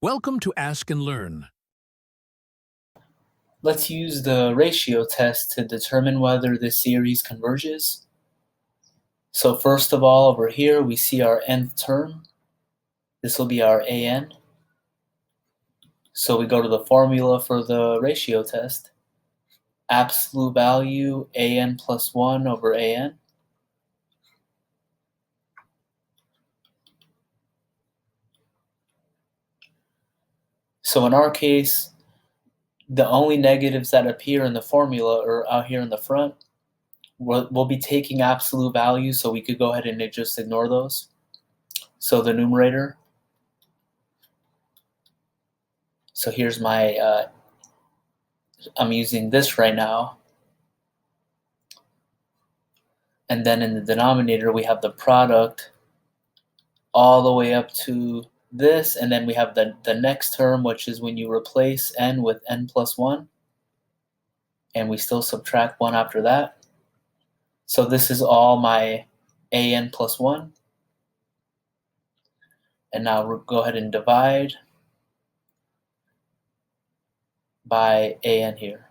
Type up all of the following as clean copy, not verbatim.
Welcome to Ask and Learn. Let's use the ratio test to determine whether this series converges. So first of all, over here, we see our nth term. This will be our an. So we go to the formula for the ratio test. Absolute value an plus 1 over an. So in our case, the only negatives that appear in the formula are out here in the front. We'll be taking absolute values, so we could go ahead and just ignore those. So the numerator. So here's my, I'm using this right now. And then in the denominator, we have the product all the way up to this. And then we have the next term, which is when you replace n with n plus 1. And we still subtract 1 after that. So this is all my an plus 1. And now we'll go ahead and divide by an here.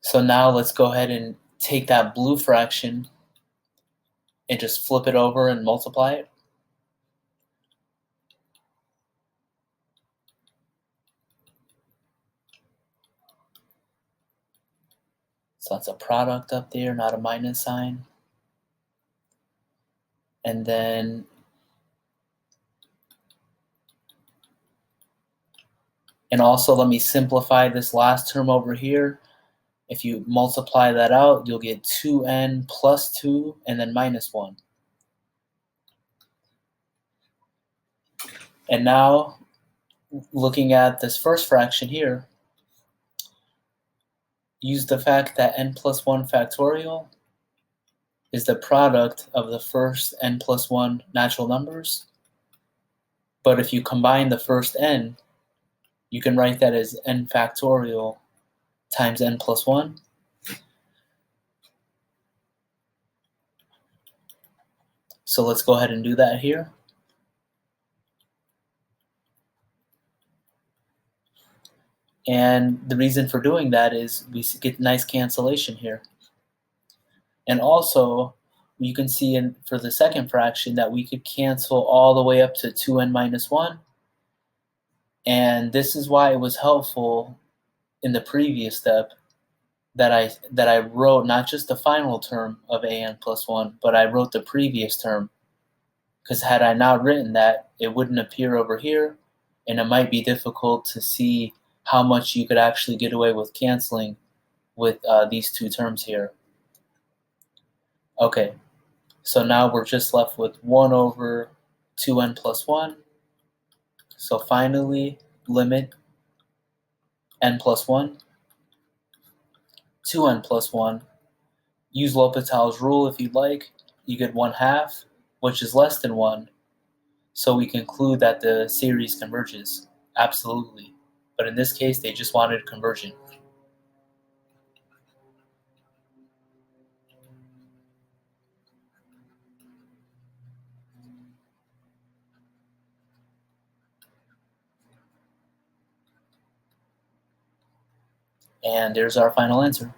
So now let's go ahead and take that blue fraction and just flip it over and multiply it. So that's a product up there, not a minus sign. And then also let me simplify this last term over here. If you multiply that out, you'll get 2n plus 2 and then minus 1. And now, looking at this first fraction here, use the fact that n plus 1 factorial is the product of the first n plus 1 natural numbers. But if you combine the first n, you can write that as n factorial times n plus 1. So let's go ahead and do that here. And the reason for doing that is we get nice cancellation here. And also, you can see for the second fraction that we could cancel all the way up to 2n minus 1. And this is why it was helpful in the previous step that I wrote not just the final term of an plus 1, but I wrote the previous term. Because had I not written that, it wouldn't appear over here, and it might be difficult to see how much you could actually get away with canceling with these two terms here. Okay, so now we're just left with 1 over 2n plus 1. So finally, limit n plus 1, 2n plus 1. Use L'Hopital's rule if you'd like. You get 1/2, which is less than 1. So we conclude that the series converges. Absolutely. But in this case, they just wanted conversion. And there's our final answer.